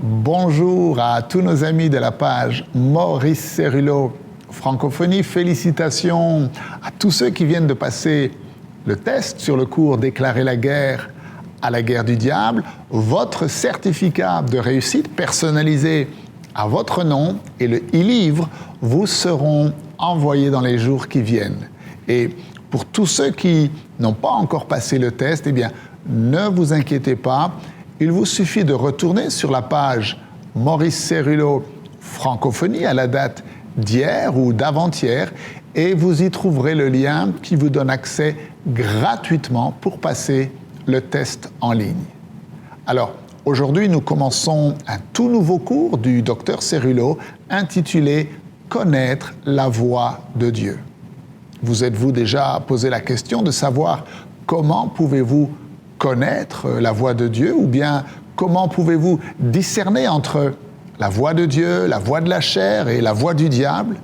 Bonjour à tous nos amis de la page Maurice Cérulo Francophonie. Félicitations à tous ceux qui viennent de passer le test sur le cours Déclarer la guerre à la guerre du diable. Votre certificat de réussite personnalisé à votre nom et le e-livre vous seront envoyés dans les jours qui viennent. Et pour tous ceux qui n'ont pas encore passé le test, eh bien, ne vous inquiétez pas. Il vous suffit de retourner sur la page Maurice Cérulo Francophonie à la date d'hier ou d'avant-hier et vous y trouverez le lien qui vous donne accès gratuitement pour passer le test en ligne. Alors, aujourd'hui, nous commençons un tout nouveau cours du docteur Cérulo intitulé « Connaître la voix de Dieu ». Vous êtes-vous déjà posé la question de savoir comment pouvez-vous connaître la voix de Dieu ou bien comment pouvez-vous discerner entre la voix de Dieu, la voix de la chair et la voix du diable?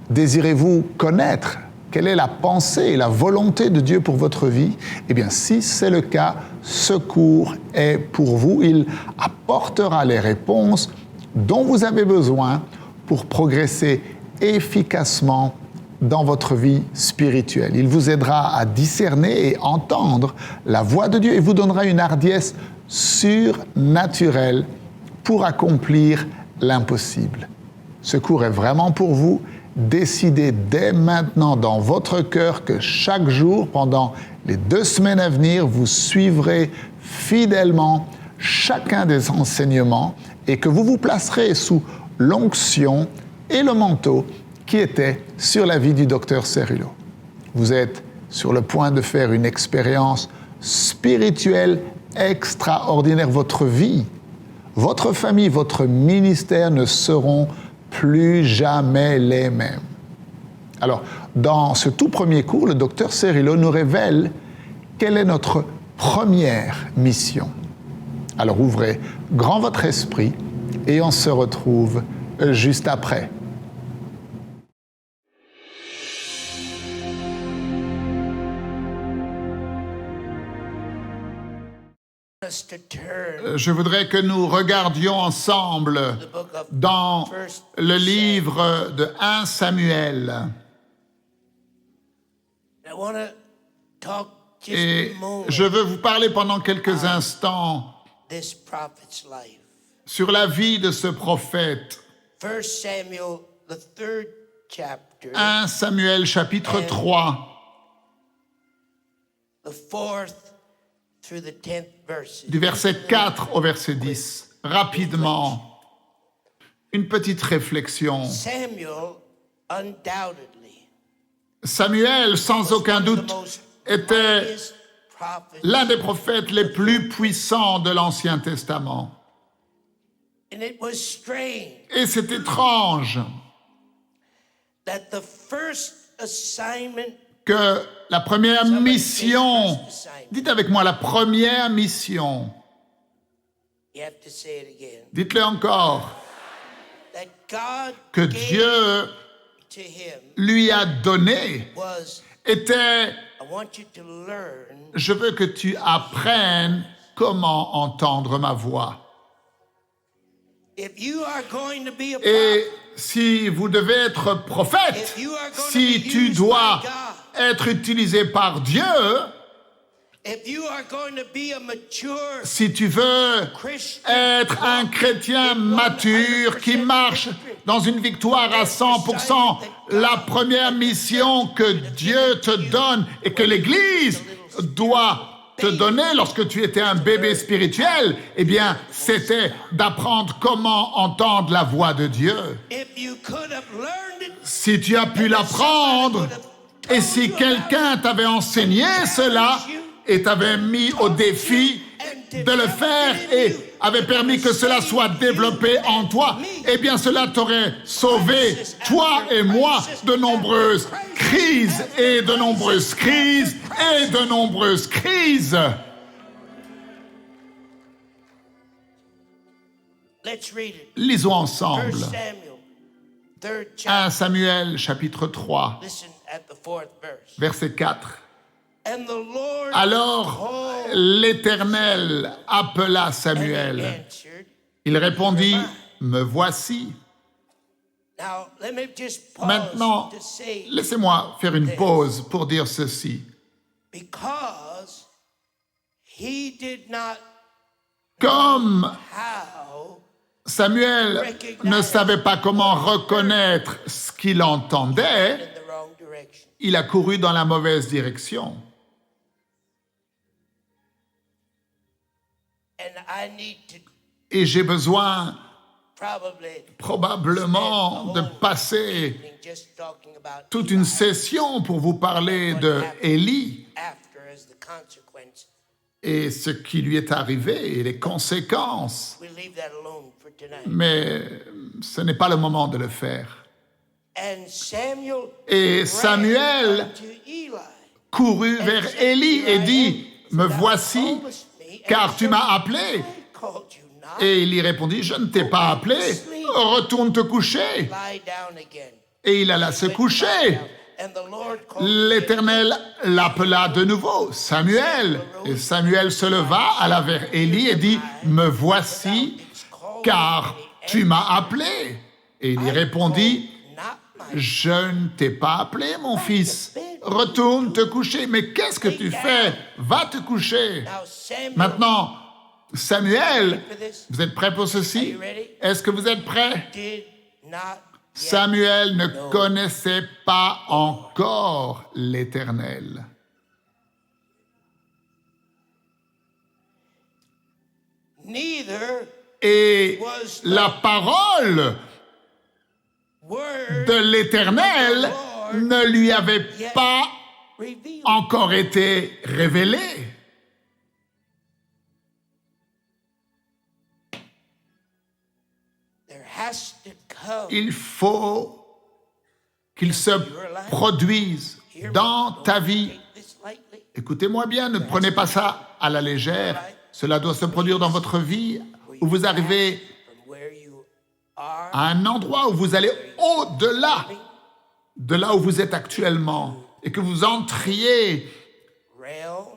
Désirez-vous connaître quelle est la pensée et la volonté de Dieu pour votre vie? Eh bien, si c'est le cas, ce cours est pour vous. Il apportera les réponses dont vous avez besoin pour progresser efficacement dans votre vie spirituelle. Il vous aidera à discerner et entendre la voix de Dieu et vous donnera une hardiesse surnaturelle pour accomplir l'impossible. Ce cours est vraiment pour vous. Décidez dès maintenant dans votre cœur que chaque jour, pendant les 2 semaines à venir, vous suivrez fidèlement chacun des enseignements et que vous vous placerez sous l'onction et le manteau qui était sur la vie du docteur Cérulo. Vous êtes sur le point de faire une expérience spirituelle extraordinaire. Votre vie, votre famille, votre ministère ne seront plus jamais les mêmes. Alors, dans ce tout premier cours, le docteur Cérulo nous révèle quelle est notre première mission. Alors, ouvrez grand votre esprit et on se retrouve juste après. Je voudrais que nous regardions ensemble dans le livre de 1 Samuel. Et je veux vous parler pendant quelques instants sur la vie de ce prophète. 1 Samuel chapitre 3. Du verset 4 au verset 10. Rapidement, une petite réflexion. Samuel, sans aucun doute, était l'un des prophètes les plus puissants de l'Ancien Testament. Et c'est étrange que la première mission, dites avec moi, la première mission, dites-le encore, que Dieu lui a donné était, je veux que tu apprennes comment entendre ma voix. Et si vous devez être prophète, si tu dois être utilisé par Dieu, si tu veux être un chrétien mature qui marche dans une victoire à 100%, la première mission que Dieu te donne et que l'Église doit te donner lorsque tu étais un bébé spirituel, eh bien, c'était d'apprendre comment entendre la voix de Dieu. Si tu as pu l'apprendre, et si quelqu'un t'avait enseigné cela et t'avait mis au défi de le faire et avait permis que cela soit développé en toi, eh bien cela t'aurait sauvé, toi et moi, de nombreuses crises et de nombreuses crises et de nombreuses crises. Lisons ensemble. 1 Samuel, chapitre 3, verset 4. Alors l'Éternel appela Samuel. Il répondit, « Me voici. » Maintenant, laissez-moi faire une pause pour dire ceci. Comme Samuel ne savait pas comment reconnaître ce qu'il entendait, il a couru dans la mauvaise direction. Et j'ai besoin probablement de passer toute une session pour vous parler de Élie et ce qui lui est arrivé et les conséquences. Mais ce n'est pas le moment de le faire. Et Samuel courut vers Élie et dit, « Me voici, car tu m'as appelé. » Et il y répondit, « Je ne t'ai pas appelé, retourne te coucher. » Et il alla se coucher. L'Éternel l'appela de nouveau, Samuel. Et Samuel se leva, alla vers Élie et dit, « Me voici, car tu m'as appelé. » Et il y répondit, « Je ne t'ai pas appelé, mon fils. Retourne te coucher. » « Mais qu'est-ce que tu fais? Va te coucher. » Maintenant, Samuel, vous êtes prêts pour ceci? Est-ce que vous êtes prêts? Samuel ne connaissait pas encore l'Éternel. Et la parole de l'Éternel ne lui avait pas encore été révélée. Il faut qu'il se produise dans ta vie. Écoutez-moi bien, ne prenez pas ça à la légère. Cela doit se produire dans votre vie où vous arrivez à un endroit où vous allez au-delà de là où vous êtes actuellement et que vous entriez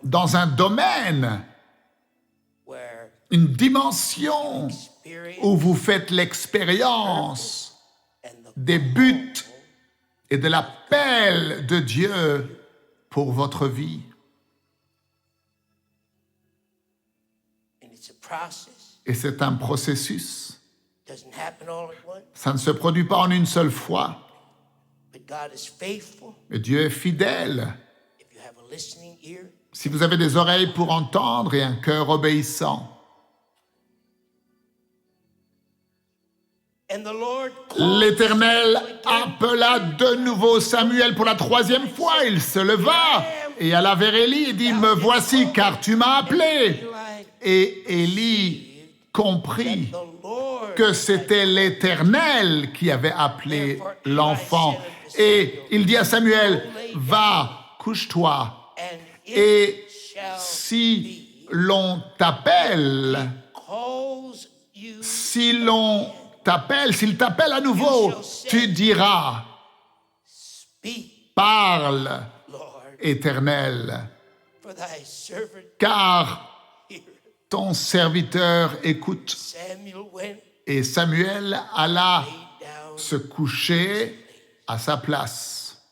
dans un domaine, une dimension où vous faites l'expérience des buts et de l'appel de Dieu pour votre vie. Et c'est un processus. Ça ne se produit pas en une seule fois. Mais Dieu est fidèle. Si vous avez des oreilles pour entendre et un cœur obéissant. L'Éternel appela de nouveau Samuel pour la troisième fois. Il se leva et alla vers Élie et dit, « Me voici, car tu m'as appelé. » Et Élie comprit que c'était l'Éternel qui avait appelé l'enfant. Et il dit à Samuel, « Va, couche-toi. Et si l'on t'appelle, s'il t'appelle à nouveau, tu diras, parle, Éternel, car ton serviteur écoute. » Et Samuel alla se coucher à sa place.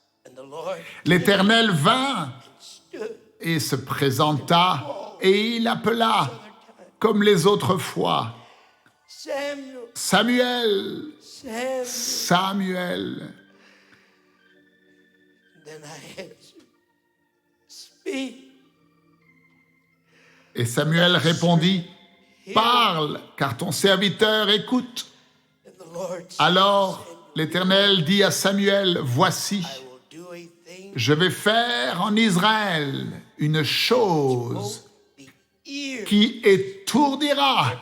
L'Éternel vint et se présenta, et il appela, comme les autres fois, « Samuel, Samuel. » Et Samuel répondit, « Parle, car ton serviteur écoute. » Alors l'Éternel dit à Samuel, « Voici, je vais faire en Israël une chose qui étourdira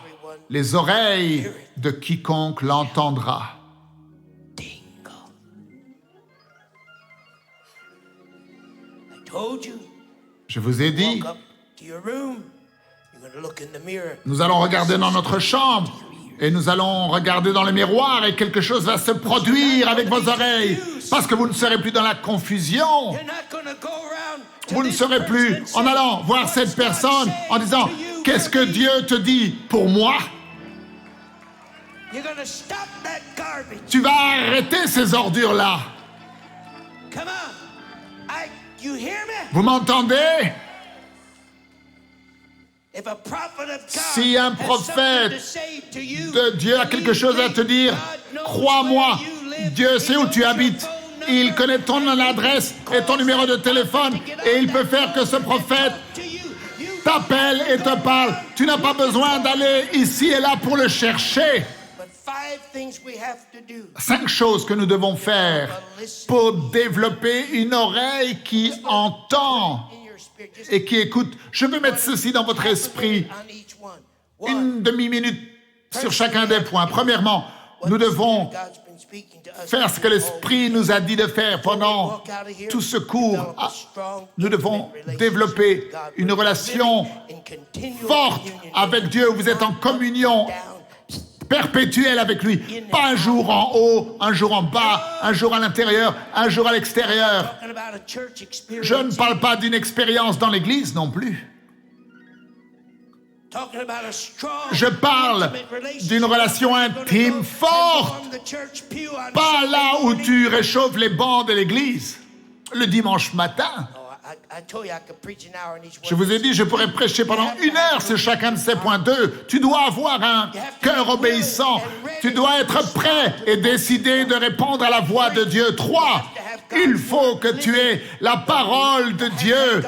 les oreilles de quiconque l'entendra. » Je vous ai dit, nous allons regarder dans notre chambre et nous allons regarder dans le miroir et quelque chose va se produire avec vos oreilles parce que vous ne serez plus dans la confusion. Vous ne serez plus en allant voir cette personne en disant « Qu'est-ce que Dieu te dit pour moi ?» You're gonna stop that garbage. Tu vas arrêter ces ordures-là. Come on. You hear me? Vous m'entendez? If a prophet of God Si un has prophète something to say to you, de Dieu a quelque chose à te dire, crois-moi, Dieu sait où tu habites. Il connaît ton adresse et ton numéro de téléphone et il peut faire que ce prophète t'appelle et te parle. Tu n'as pas besoin d'aller ici et là pour le chercher. 5 choses que nous devons faire pour développer une oreille qui entend et qui écoute. Je veux mettre ceci dans votre esprit. Une demi-minute sur chacun des points. Premièrement, nous devons faire ce que l'Esprit nous a dit de faire pendant tout ce cours. Nous devons développer une relation forte avec Dieu. Vous êtes en communion perpétuelle avec lui. Pas un jour en haut, un jour en bas, un jour à l'intérieur, un jour à l'extérieur. Je ne parle pas d'une expérience dans l'Église non plus. Je parle d'une relation intime forte, pas là où tu réchauffes les bancs de l'église le dimanche matin. Je vous ai dit, je pourrais prêcher pendant 1 heure sur chacun de ces points. 2, tu dois avoir un cœur obéissant. Tu dois être prêt et décider de répondre à la voix de Dieu. 3, il faut que tu aies la parole de Dieu.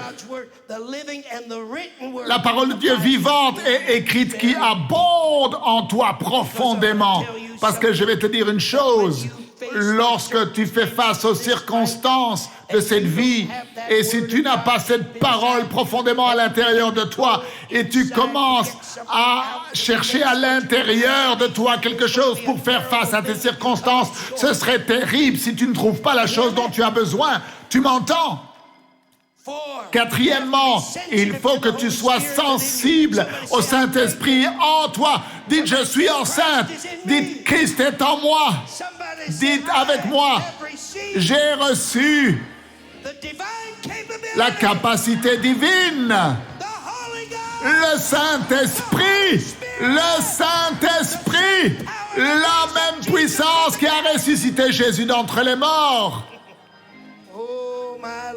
La parole de Dieu vivante et écrite qui abonde en toi profondément. Parce que je vais te dire une chose, lorsque tu fais face aux circonstances de cette vie, et si tu n'as pas cette parole profondément à l'intérieur de toi, et tu commences à chercher à l'intérieur de toi quelque chose pour faire face à tes circonstances, ce serait terrible si tu ne trouves pas la chose dont tu as besoin. Tu m'entends? 4, il faut que tu sois sensible au Saint-Esprit en toi. Dites, je suis enceinte. Dites, Christ est en moi. Dites avec moi, j'ai reçu la capacité divine. Le Saint-Esprit, la même puissance qui a ressuscité Jésus d'entre les morts.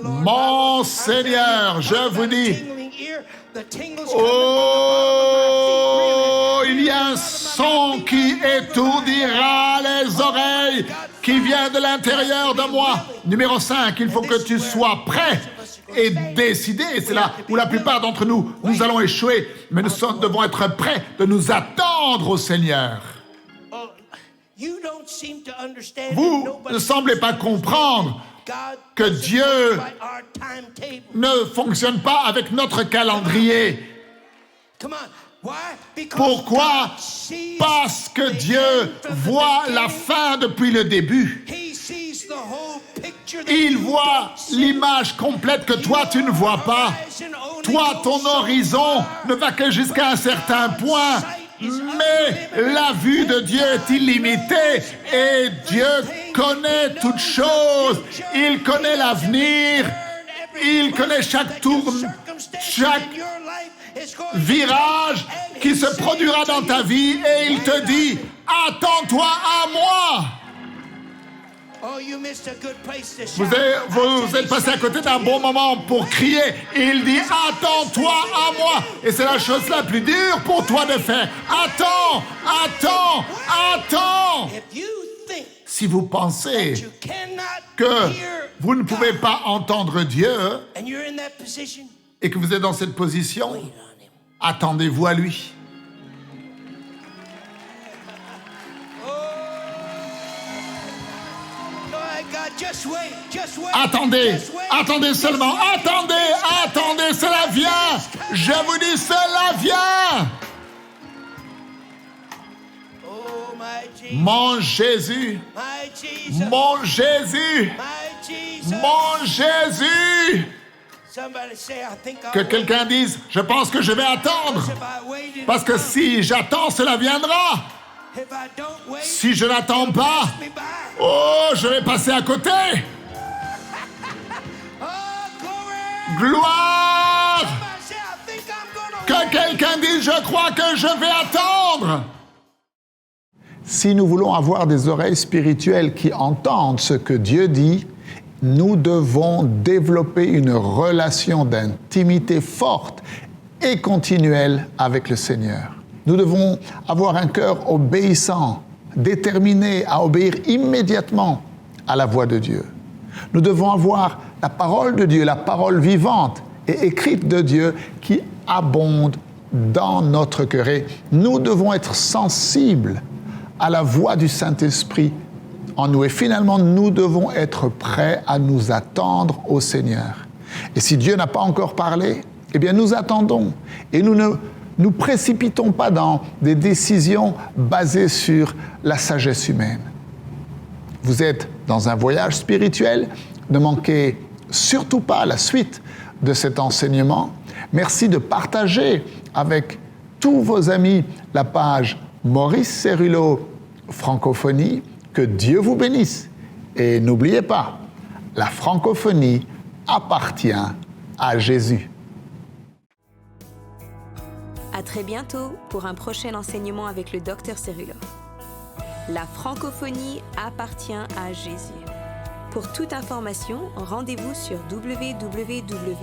Mon Seigneur, je vous dis, il y a un son qui étourdira les oreilles, qui vient de l'intérieur de moi. Numéro 5, il faut que tu sois prêt et décidé. C'est là où la plupart d'entre nous, nous allons échouer, mais nous devons être prêts de nous attendre au Seigneur. Vous ne semblez pas comprendre que Dieu ne fonctionne pas avec notre calendrier. Pourquoi? Parce que Dieu voit la fin depuis le début. Il voit l'image complète que toi, tu ne vois pas. Toi, ton horizon ne va que jusqu'à un certain point. Mais la vue de Dieu est illimitée et Dieu connaît toutes choses. Il connaît l'avenir. Il connaît chaque tourne, chaque virage qui se produira dans ta vie et il te dit, attends-toi à moi. Vous êtes passé à côté d'un bon moment pour crier. Il dit, attends-toi à moi. Et c'est la chose la plus dure pour toi de faire. Attends. Si vous pensez que vous ne pouvez pas entendre Dieu et que vous êtes dans cette position, attendez-vous à lui. Attendez seulement, attendez, cela vient. Je vous dis, cela vient. Mon Jésus, que quelqu'un dise, je pense que je vais attendre. Parce que si j'attends, cela viendra. Si je n'attends pas, je vais passer à côté. Gloire! Que quelqu'un dise, je crois que je vais attendre. Si nous voulons avoir des oreilles spirituelles qui entendent ce que Dieu dit, nous devons développer une relation d'intimité forte et continuelle avec le Seigneur. Nous devons avoir un cœur obéissant, déterminé à obéir immédiatement à la voix de Dieu. Nous devons avoir la parole de Dieu, la parole vivante et écrite de Dieu qui abonde dans notre cœur. Et nous devons être sensibles à la voix du Saint-Esprit en nous. Et finalement, nous devons être prêts à nous attendre au Seigneur. Et si Dieu n'a pas encore parlé, eh bien nous attendons. Et nous ne nous précipitons pas dans des décisions basées sur la sagesse humaine. Vous êtes dans un voyage spirituel, ne manquez surtout pas la suite de cet enseignement. Merci de partager avec tous vos amis la page Maurice Céruleau Francophonie. Que Dieu vous bénisse. Et n'oubliez pas, la francophonie appartient à Jésus. À très bientôt pour un prochain enseignement avec le Dr Céruleau. La francophonie appartient à Jésus. Pour toute information, rendez-vous sur www.mcwe.fr.